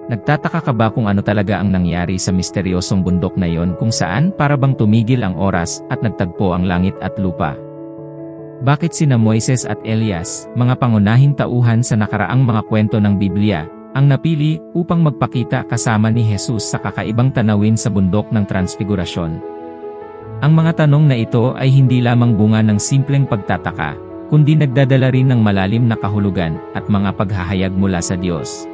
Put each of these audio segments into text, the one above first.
Nagtataka ka ba kung ano talaga ang nangyari sa misteryosong bundok na yon kung saan para bang tumigil ang oras at nagtagpo ang langit at lupa? Bakit sina Moises at Elias, mga pangunahing tauhan sa nakaraang mga kwento ng Biblia, ang napili upang magpakita kasama ni Jesus sa kakaibang tanawin sa bundok ng Transfigurasyon? Ang mga tanong na ito ay hindi lamang bunga ng simpleng pagtataka, kundi nagdadala rin ng malalim na kahulugan at mga paghahayag mula sa Diyos.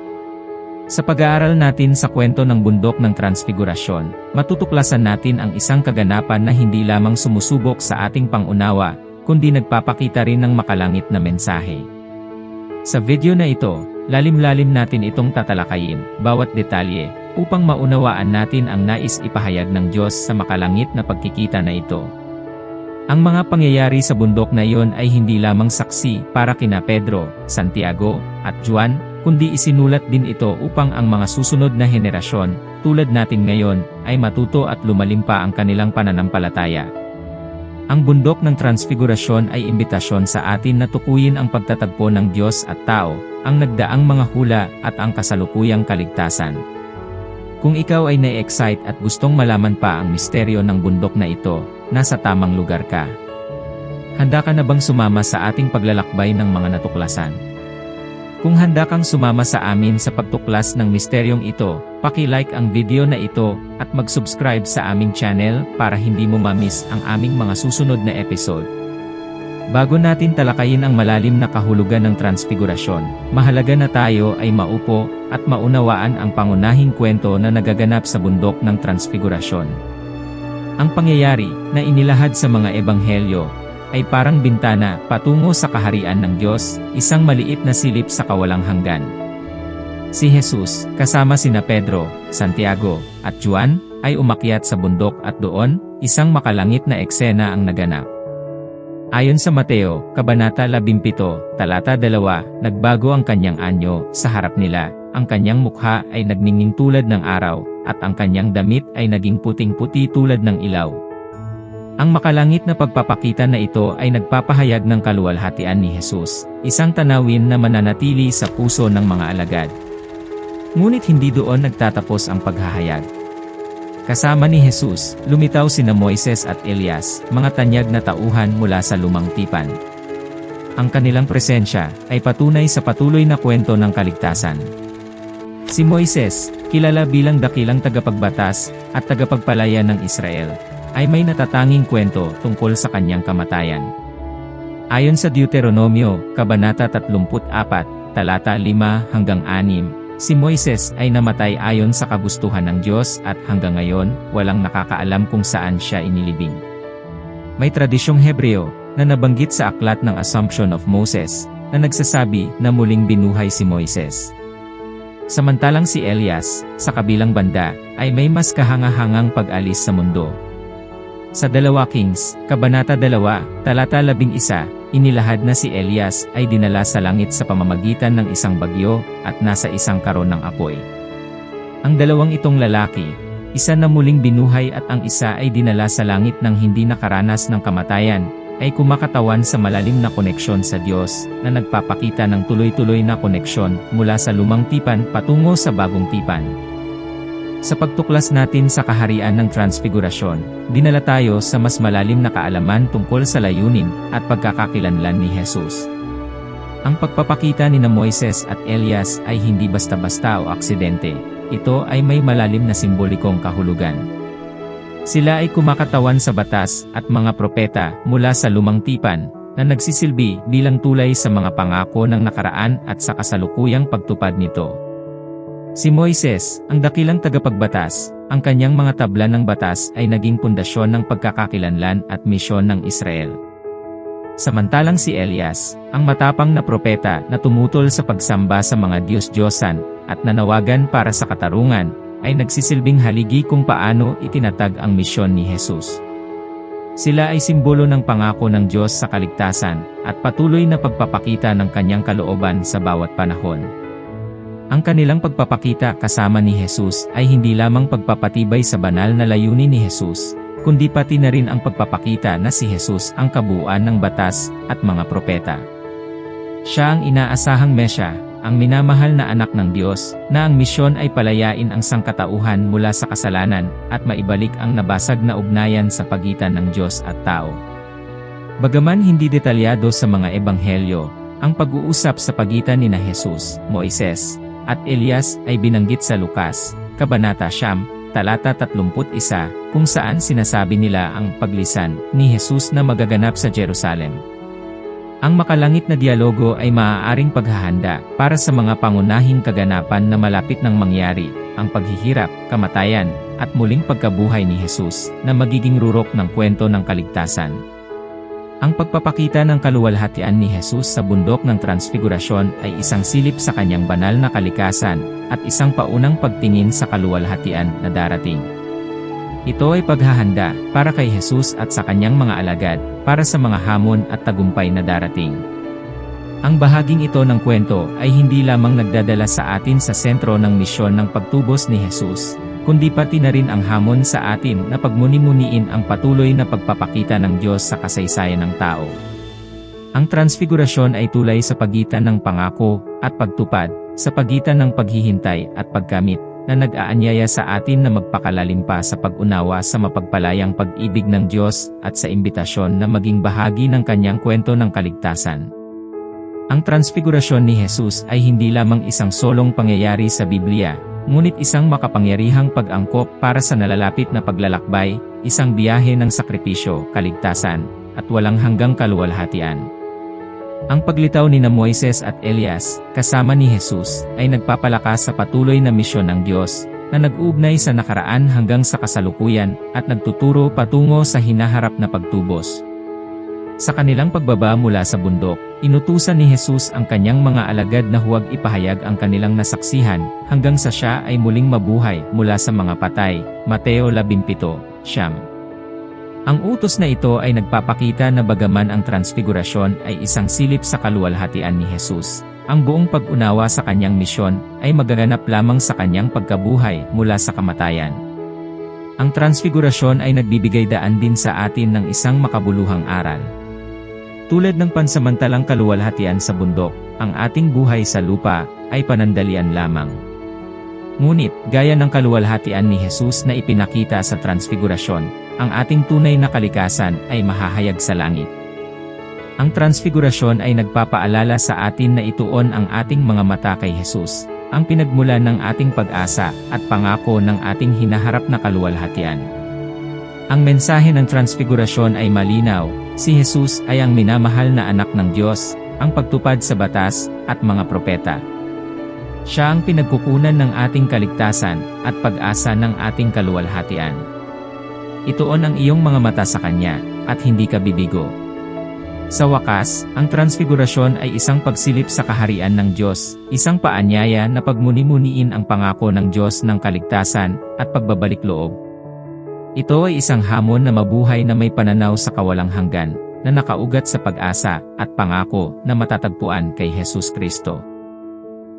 Sa pag-aaral natin sa kwento ng bundok ng Transfigurasyon, matutuklasan natin ang isang kaganapan na hindi lamang sumusubok sa ating pangunawa, kundi nagpapakita rin ng makalangit na mensahe. Sa video na ito, lalim-lalim natin itong tatalakayin, bawat detalye, upang maunawaan natin ang nais ipahayag ng Diyos sa makalangit na pagkikita na ito. Ang mga pangyayari sa bundok na iyon ay hindi lamang saksi para kina Pedro, Santiago, at Juan, kundi isinulat din ito upang ang mga susunod na henerasyon, tulad natin ngayon, ay matuto at lumalim pa ang kanilang pananampalataya. Ang bundok ng Transfigurasyon ay imbitasyon sa atin na tukuyin ang pagtatagpo ng Diyos at tao, ang nagdaang mga hula at ang kasalukuyang kaligtasan. Kung ikaw ay na-excite at gustong malaman pa ang misteryo ng bundok na ito, nasa tamang lugar ka. Handa ka na bang sumama sa ating paglalakbay ng mga natuklasan? Kung handa kang sumama sa amin sa pagtuklas ng misteryong ito, paki-like ang video na ito at mag-subscribe sa aming channel para hindi mo ma-miss ang aming mga susunod na episode. Bago natin talakayin ang malalim na kahulugan ng Transfigurasyon, mahalaga na tayo ay maupo at maunawaan ang pangunahing kwento na nagaganap sa bundok ng Transfigurasyon. Ang pangyayari na inilahad sa mga ebanghelyo ay parang bintana patungo sa kaharian ng Diyos, isang maliit na silip sa kawalang hanggan. Si Jesus, kasama sina Pedro, Santiago, at Juan, ay umakyat sa bundok at doon, isang makalangit na eksena ang naganap. Ayon sa Mateo, Kabanata 17, Talata 2, nagbago ang kanyang anyo sa harap nila, ang kanyang mukha ay nagningning tulad ng araw, at ang kanyang damit ay naging puting-puti tulad ng ilaw. Ang makalangit na pagpapakita na ito ay nagpapahayag ng kaluwalhatian ni Jesus, isang tanawin na mananatili sa puso ng mga alagad. Ngunit hindi doon nagtatapos ang paghahayag. Kasama ni Jesus, lumitaw sina Moises at Elias, mga tanyag na tauhan mula sa lumang tipan. Ang kanilang presensya ay patunay sa patuloy na kwento ng kaligtasan. Si Moises, kilala bilang dakilang tagapagbatas at tagapagpalaya ng Israel, ay may natatanging kwento tungkol sa kanyang kamatayan. Ayon sa Deuteronomio, Kabanata 34, Talata 5 hanggang 6, si Moises ay namatay ayon sa kagustuhan ng Diyos at hanggang ngayon, walang nakakaalam kung saan siya inilibing. May tradisyong Hebreo na nabanggit sa aklat ng Assumption of Moses, na nagsasabi na muling binuhay si Moises. Samantalang si Elias, sa kabilang banda, ay may mas kahangahangang pag-alis sa mundo. Sa 2 Kings, Kabanata 2, Talata 11, inilahad na si Elias ay dinala sa langit sa pamamagitan ng isang bagyo at nasa isang karon ng apoy. Ang dalawang itong lalaki, isa na muling binuhay at ang isa ay dinala sa langit nang hindi nakaranas ng kamatayan, ay kumakatawan sa malalim na koneksyon sa Diyos na nagpapakita ng tuloy-tuloy na koneksyon mula sa lumang tipan patungo sa bagong tipan. Sa pagtuklas natin sa kaharian ng Transfigurasyon, dinala tayo sa mas malalim na kaalaman tungkol sa layunin at pagkakakilanlan ni Jesus. Ang pagpapakita ni Moises at Elias ay hindi basta-basta o aksidente, ito ay may malalim na simbolikong kahulugan. Sila ay kumakatawan sa batas at mga propeta mula sa lumang tipan, na nagsisilbi bilang tulay sa mga pangako ng nakaraan at sa kasalukuyang pagtupad nito. Si Moises, ang dakilang tagapagbatas, ang kanyang mga tabla ng batas ay naging pundasyon ng pagkakakilanlan at misyon ng Israel. Samantalang si Elias, ang matapang na propeta na tumutol sa pagsamba sa mga Diyos-Diyosan at nanawagan para sa katarungan, ay nagsisilbing haligi kung paano itinatag ang misyon ni Jesus. Sila ay simbolo ng pangako ng Diyos sa kaligtasan at patuloy na pagpapakita ng kanyang kalooban sa bawat panahon. Ang kanilang pagpapakita kasama ni Jesus ay hindi lamang pagpapatibay sa banal na layunin ni Jesus, kundi pati na rin ang pagpapakita na si Jesus ang kabuuan ng batas at mga propeta. Siya ang inaasahang Mesya, ang minamahal na anak ng Diyos, na ang misyon ay palayain ang sangkatauhan mula sa kasalanan, at maibalik ang nabasag na ugnayan sa pagitan ng Diyos at tao. Bagaman hindi detalyado sa mga ebanghelyo, ang pag-uusap sa pagitan nina Jesus, Moises, at Elias ay binanggit sa Lucas, Kabanata 9, talata 31, kung saan sinasabi nila ang paglisan ni Jesus na magaganap sa Jerusalem. Ang makalangit na dialogo ay maaaring paghahanda para sa mga pangunahing kaganapan na malapit nang mangyari, ang paghihirap, kamatayan, at muling pagkabuhay ni Jesus, na magiging rurok ng kwento ng kaligtasan. Ang pagpapakita ng kaluwalhatian ni Jesus sa bundok ng Transfigurasyon ay isang silip sa kanyang banal na kalikasan, at isang paunang pagtingin sa kaluwalhatian na darating. Ito ay paghahanda para kay Jesus at sa kanyang mga alagad, para sa mga hamon at tagumpay na darating. Ang bahaging ito ng kwento ay hindi lamang nagdadala sa atin sa sentro ng misyon ng pagtubos ni Jesus, kundi pati na rin ang hamon sa atin na pagmuni-muniin ang patuloy na pagpapakita ng Diyos sa kasaysayan ng tao. Ang Transfigurasyon ay tulay sa pagitan ng pangako at pagtupad, sa pagitan ng paghihintay at pagkamit, na nag-aanyaya sa atin na magpakalalim pa sa pag-unawa sa mapagpalayang pag-ibig ng Diyos at sa imbitasyon na maging bahagi ng kanyang kwento ng kaligtasan. Ang Transfigurasyon ni Jesus ay hindi lamang isang solong pangyayari sa Biblia, ngunit isang makapangyarihang pag-angkop para sa nalalapit na paglalakbay, isang biyahe ng sakripisyo, kaligtasan, at walang hanggang kaluwalhatian. Ang paglitaw nina Moises at Elias, kasama ni Jesus, ay nagpapalakas sa patuloy na misyon ng Diyos, na nag-uugnay sa nakaraan hanggang sa kasalukuyan, at nagtuturo patungo sa hinaharap na pagtubos. Sa kanilang pagbaba mula sa bundok, inutusan ni Jesus ang kanyang mga alagad na huwag ipahayag ang kanilang nasaksihan, hanggang sa siya ay muling mabuhay mula sa mga patay. Mateo 17:9. Ang utos na ito ay nagpapakita na bagaman ang Transfigurasyon ay isang silip sa kaluwalhatian ni Jesus, ang buong pag-unawa sa kanyang misyon ay magaganap lamang sa kanyang pagkabuhay mula sa kamatayan. Ang Transfigurasyon ay nagbibigay daan din sa atin ng isang makabuluhang aral. Tulad ng pansamantalang kaluwalhatian sa bundok, ang ating buhay sa lupa ay panandalian lamang. Ngunit, gaya ng kaluwalhatian ni Jesus na ipinakita sa Transfigurasyon, ang ating tunay na kalikasan ay mahahayag sa langit. Ang Transfigurasyon ay nagpapaalala sa atin na ituon ang ating mga mata kay Jesus, ang pinagmulan ng ating pag-asa at pangako ng ating hinaharap na kaluwalhatian. Ang mensahe ng Transfigurasyon ay malinaw: si Jesus ay ang minamahal na anak ng Diyos, ang pagtupad sa batas at mga propeta. Siya ang pinagkukunan ng ating kaligtasan at pag-asa ng ating kaluwalhatian. Ituon ang iyong mga mata sa Kanya, at hindi ka bibigo. Sa wakas, ang Transfigurasyon ay isang pagsilip sa kaharian ng Diyos, isang paanyaya na pagmuni-muniin ang pangako ng Diyos ng kaligtasan at pagbabalik loob. Ito ay isang hamon na mabuhay na may pananaw sa kawalang hanggan, na nakaugat sa pag-asa at pangako na matatagpuan kay Jesus Kristo.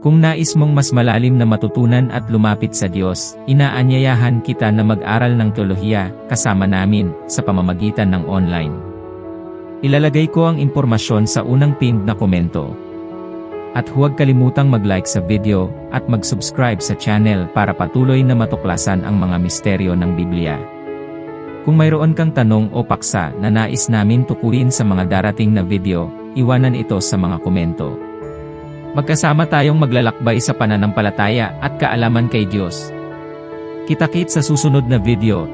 Kung nais mong mas malalim na matutunan at lumapit sa Diyos, inaanyayahan kita na mag-aral ng teolohiya kasama namin sa pamamagitan ng online. Ilalagay ko ang impormasyon sa unang pinned na komento. At huwag kalimutang mag-like sa video at mag-subscribe sa channel para patuloy na matuklasan ang mga misteryo ng Biblia. Kung mayroon kang tanong o paksa na nais namin tukuyin sa mga darating na video, iwanan ito sa mga komento. Magkasama tayong maglalakbay sa pananampalataya at kaalaman kay Diyos. Kita-kits sa susunod na video.